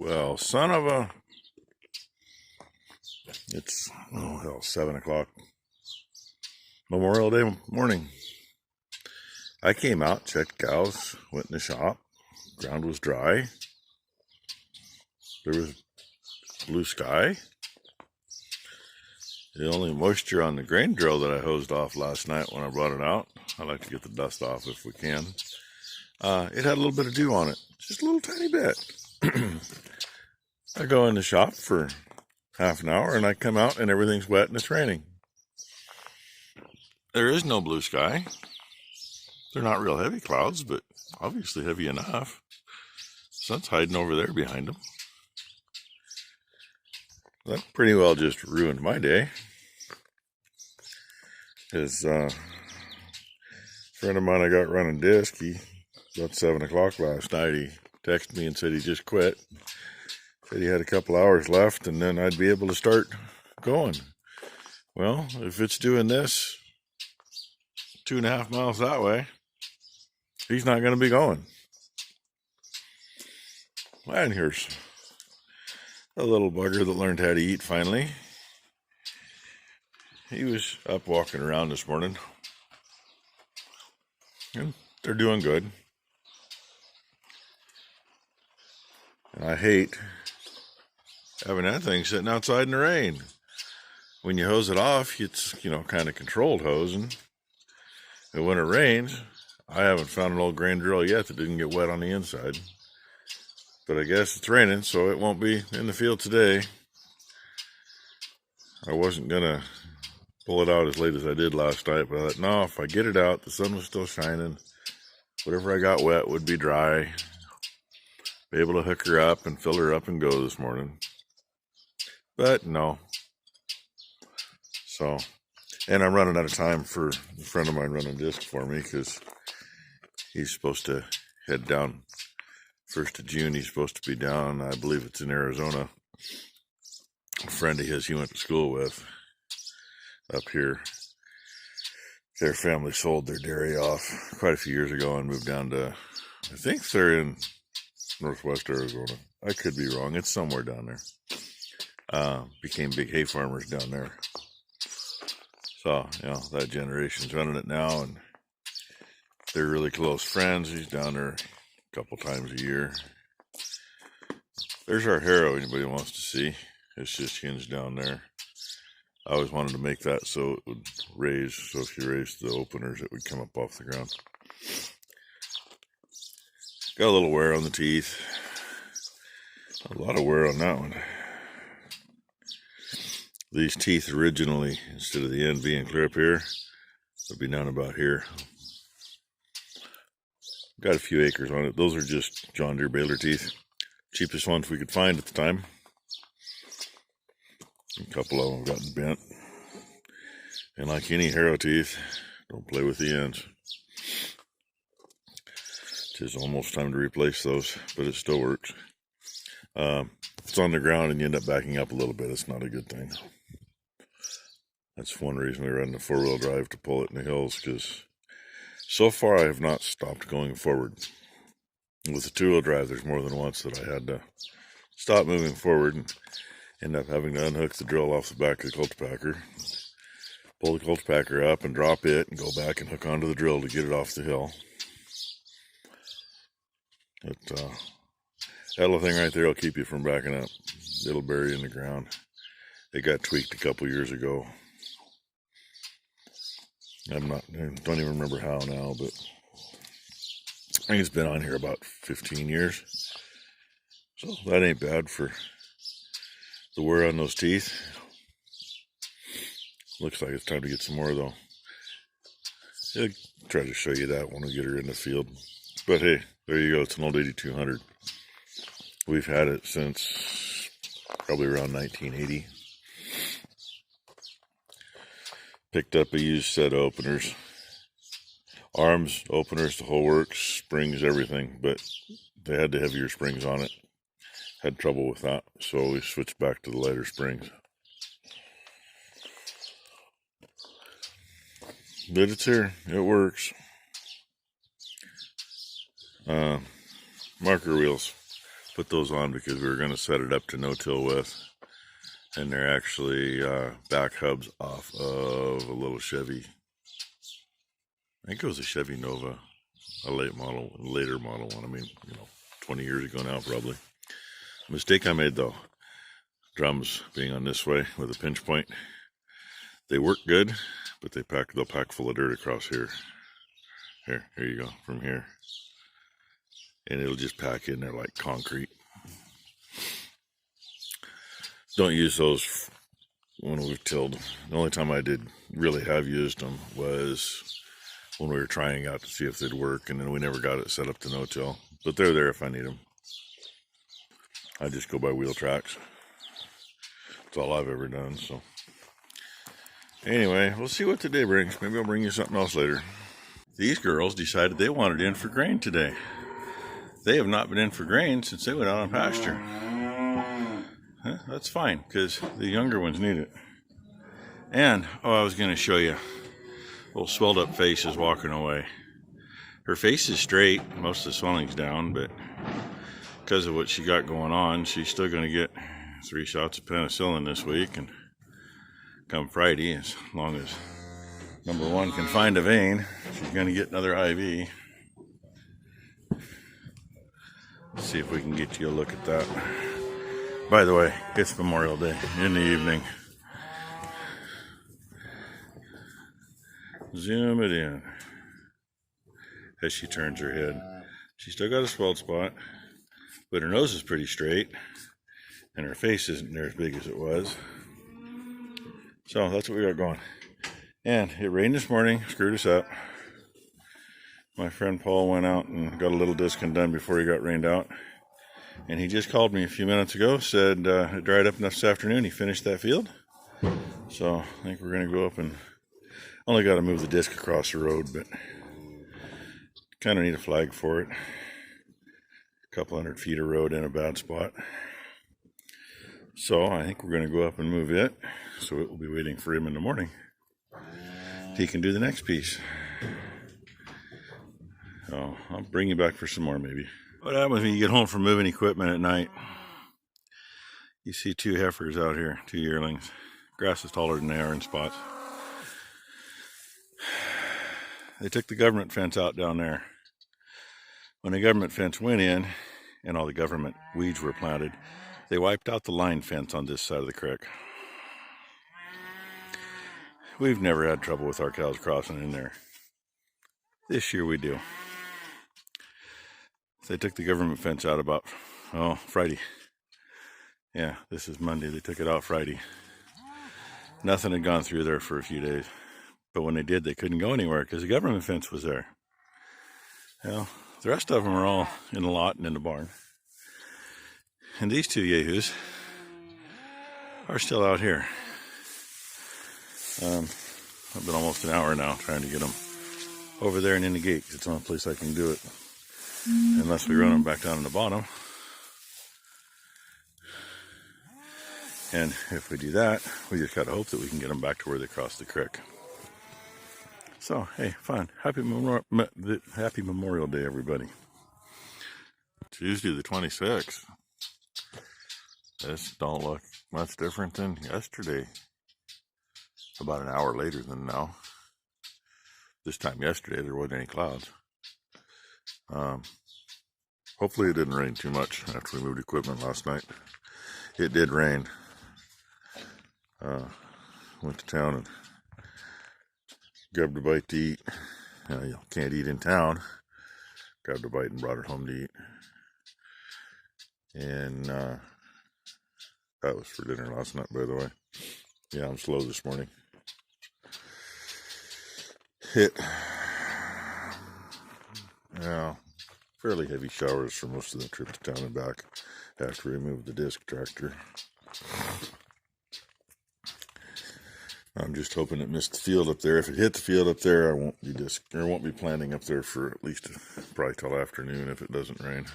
Well, son of a... It's, oh hell, 7 o'clock. Memorial Day morning. I came out, checked cows, went in the shop. Ground was dry. There was blue sky. The only moisture on the grain drill that I hosed off last night when I brought it out, I like to get the dust off if we can. It had a little bit of dew on it, just a little tiny bit. I go in the shop for half an hour and I come out and everything's wet and it's raining. There is no blue sky. They're not real heavy clouds, but obviously heavy enough. Sun's hiding over there behind them. That pretty well just ruined my day. His friend of mine I got running disc, he about 7 o'clock last night, he texted me and said he just quit. Said he had a couple hours left and then I'd be able to start going. Well, if it's doing this 2.5 miles that way, he's not going to be going. And here's a little bugger that learned how to eat finally. He was up walking around this morning. And they're doing good. And I hate having that thing sitting outside in the rain. When you hose it off, it's, kind of controlled hosing. And when it rains, I haven't found an old grain drill yet that didn't get wet on the inside. But I guess it's raining, so it won't be in the field today. I wasn't going to pull it out as late as I did last night, but I thought, no, if I get it out, the sun was still shining. Whatever I got wet would be dry. Be able to hook her up and fill her up and go this morning. But no. So, and I'm running out of time for a friend of mine running disc for me because he's supposed to head down 1st of June. He's supposed to be down, I believe it's in Arizona. A friend of his he went to school with up here. Their family sold their dairy off quite a few years ago and moved down to, I think they're in northwest Arizona. I could be wrong. It's somewhere down there. Became big hay farmers down there. So, that generation's running it now, and they're really close friends. He's down there a couple times a year. There's our harrow anybody wants to see. It's just hinged down there. I always wanted to make that so it would raise, so if you raised the openers, it would come up off the ground. Got a little wear on the teeth. A lot of wear on that one. These teeth originally, instead of the end being clear up here, would be down about here. Got a few acres on it. Those are just John Deere baler teeth. Cheapest ones we could find at the time. A couple of them have gotten bent. And like any harrow teeth, don't play with the ends. It's almost time to replace those, but it still works. If it's on the ground and you end up backing up a little bit, it's not a good thing. That's one reason we run the 4-wheel drive to pull it in the hills, because so far I have not stopped going forward. With the 2-wheel drive, there's more than once that I had to stop moving forward and end up having to unhook the drill off the back of the cultipacker, pull the cultipacker up and drop it and go back and hook onto the drill to get it off the hill. That little thing right there will keep you from backing up. It'll bury in the ground. It got tweaked a couple years ago. I don't even remember how now, but I think it's been on here about 15 years. So that ain't bad for the wear on those teeth. Looks like it's time to get some more though. I'll try to show you that when we get her in the field. But hey, there you go. It's an old 8200. We've had it since probably around 1980. Picked up a used set of openers. Arms, openers, the whole works, springs, everything. But they had the heavier springs on it. Had trouble with that, so we switched back to the lighter springs. But it's here. It works. Marker wheels. put those on because we were going to set it up to no-till with. And they're actually back hubs off of a little Chevy. I think it was a Chevy Nova, a later model one. I mean, 20 years ago now, probably. Mistake I made though. Drums being on this way with a pinch point. They work good, but they'll pack full of dirt across here. Here you go, from here. And it'll just pack in there like concrete. Don't use those when we've tilled. The only time I did really have used them was when we were trying out to see if they'd work, and then we never got it set up to no-till. But they're there if I need them. I just go by wheel tracks. That's all I've ever done, so. Anyway, we'll see what today brings. Maybe I'll bring you something else later. These girls decided they wanted in for grain today. They have not been in for grain since they went out on pasture. That's fine, because the younger ones need it. And, I was going to show you. Little swelled up face is walking away. Her face is straight, most of the swelling's down, but because of what she got going on, she's still going to get 3 shots of penicillin this week, and come Friday, as long as number 1 can find a vein, she's going to get another IV. Let's see if we can get you a look at that. By the way, it's Memorial Day in the evening. Zoom it in as she turns her head. She's still got a swelled spot, but her nose is pretty straight, and her face isn't near as big as it was. So that's what we got going. And it rained this morning, screwed us up. My friend Paul went out and got a little disc undone before he got rained out. And he just called me a few minutes ago, said it dried up enough this afternoon. He finished that field. So I think we're going to go up and only got to move the disc across the road, but kind of need a flag for it. A couple 100 feet of road in a bad spot. So I think we're going to go up and move it. So it will be waiting for him in the morning. He can do the next piece. So I'll bring you back for some more maybe. What happens when you get home from moving equipment at night? You see 2 heifers out here, 2 yearlings. Grass is taller than they are in spots. They took the government fence out down there. When the government fence went in and all the government weeds were planted, they wiped out the line fence on this side of the creek. We've never had trouble with our cows crossing in there. This year we do. They took the government fence out about, Friday. Yeah, this is Monday. They took it out Friday. Nothing had gone through there for a few days. But when they did, they couldn't go anywhere because the government fence was there. Well, the rest of them are all in the lot and in the barn. And these 2 yahoos are still out here. I've been almost an hour now trying to get them over there and in the gate. It's the only place I can do it. Unless we run them back down in the bottom. And if we do that, we just gotta hope that we can get them back to where they cross the creek. So, hey, fun. Happy Memorial Day, everybody. Tuesday the 26th. This don't look much different than yesterday. About an hour later than now. This time yesterday, there wasn't any clouds. Hopefully it didn't rain too much after we moved equipment last night. It did rain. Went to town and grabbed a bite to eat. You can't eat in town. Grabbed a bite and brought it home to eat. And that was for dinner last night, by the way. Yeah, I'm slow this morning. Fairly heavy showers for most of the trip to town and back after we moved the disc tractor. I'm just hoping it missed the field up there. If it hit the field up there, I won't be planting up there for at least probably till afternoon if it doesn't rain.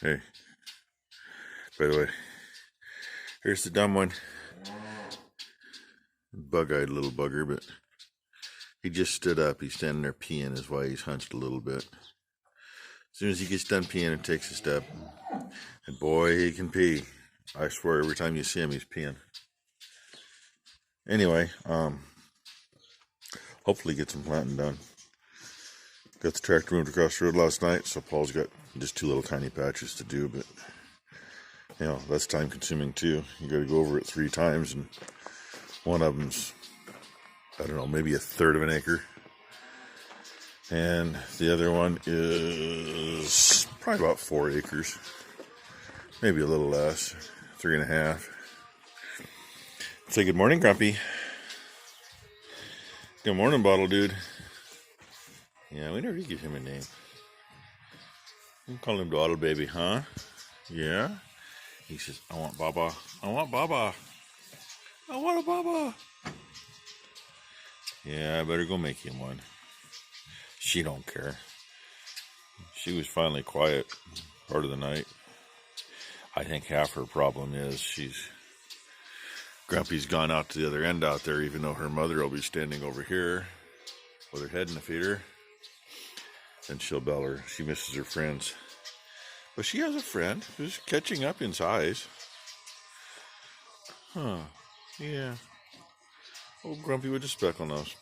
Hey, by the way, here's the dumb one. Bug-eyed little bugger, but he just stood up. He's standing there peeing is why he's hunched a little bit. soon as he gets done peeing and takes a step. And boy, he can pee. I swear every time you see him, he's peeing. Anyway, hopefully get some planting done. Got the tractor moved across the road last night, so Paul's got just 2 little tiny patches to do, but you know, that's time consuming too. You got to go over it 3 times, and one of them's, I don't know, maybe 1/3 of an acre. And the other one is probably about 4 acres. Maybe a little less, 3.5. Say good morning, Grumpy. Good morning, Bottle Dude. Yeah, we never did give him a name. We call him Bottle Baby, huh? Yeah? He says, I want Baba. I want Baba. I want a Baba. Yeah, I better go make him one. She don't care. She was finally quiet part of the night. I think half her problem is Grumpy's gone out to the other end out there, even though her mother will be standing over here with her head in the feeder. And she'll bell her. She misses her friends. But she has a friend who's catching up in size. Huh. Yeah. Old Grumpy with a speckle nose.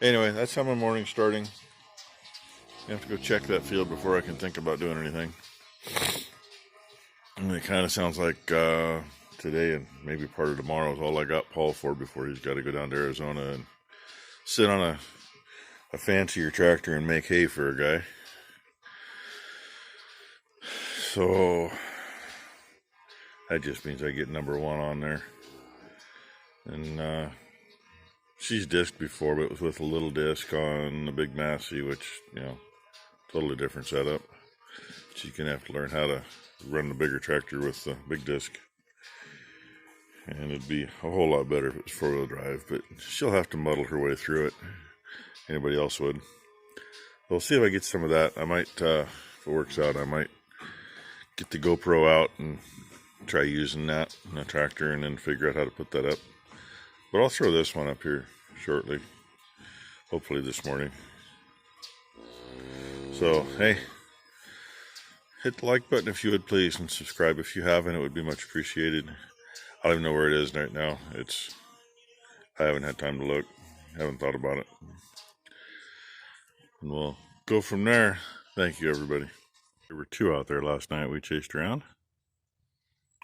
Anyway, that's how my morning's starting. I have to go check that field before I can think about doing anything. And it kind of sounds like today and maybe part of tomorrow is all I got Paul for before he's got to go down to Arizona and sit on a fancier tractor and make hay for a guy. So that just means I get number 1 on there. And she's disked before, but it was with a little disc on the big Massey, which, you know, totally different setup. She's going to have to learn how to run the bigger tractor with the big disc. And it'd be a whole lot better if it was 4-wheel drive, but she'll have to muddle her way through it. Anybody else would. We'll see if I get some of that. I might, if it works out, I might get the GoPro out and try using that in a tractor and then figure out how to put that up. But I'll throw this one up here shortly. Hopefully this morning. So, hey, hit the like button if you would please, and subscribe if you haven't. It would be much appreciated. I don't even know where it is right now. I haven't had time to look. Haven't thought about it. And we'll go from there. Thank you, everybody. There were 2 out there last night we chased around.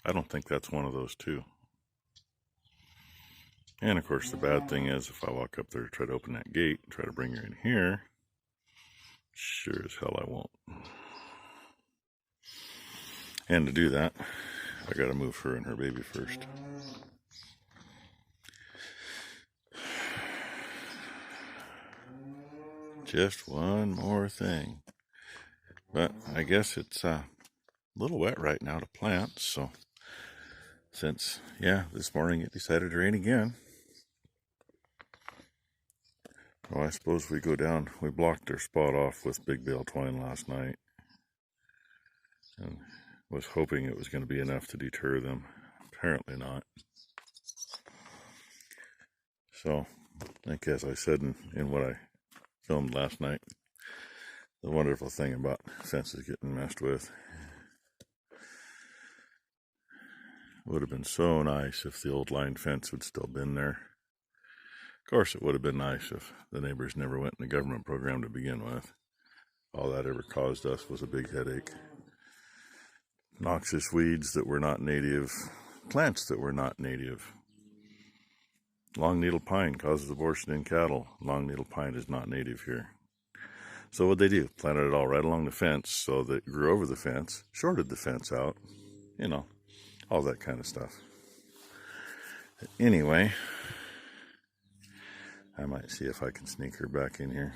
I don't think that's one of those 2. And of course, the bad thing is if I walk up there to try to open that gate and try to bring her in here, sure as hell I won't. And to do that, I gotta move her and her baby first. Just one more thing. But I guess it's a little wet right now to plant, so since, this morning it decided to rain again. Well, I suppose we go down. We blocked their spot off with big bale twine last night. And was hoping it was going to be enough to deter them. Apparently not. So, I think as I said in what I filmed last night, the wonderful thing about fences getting messed with. It would have been so nice if the old line fence had still been there. Of course, it would have been nice if the neighbors never went in the government program to begin with. All that ever caused us was a big headache. Noxious weeds that were not native, plants that were not native. Long needle pine causes abortion in cattle. Long needle pine is not native here. So what they do, planted it all right along the fence so that it grew over the fence, shorted the fence out, you know, all that kind of stuff. Anyway, I might see if I can sneak her back in here.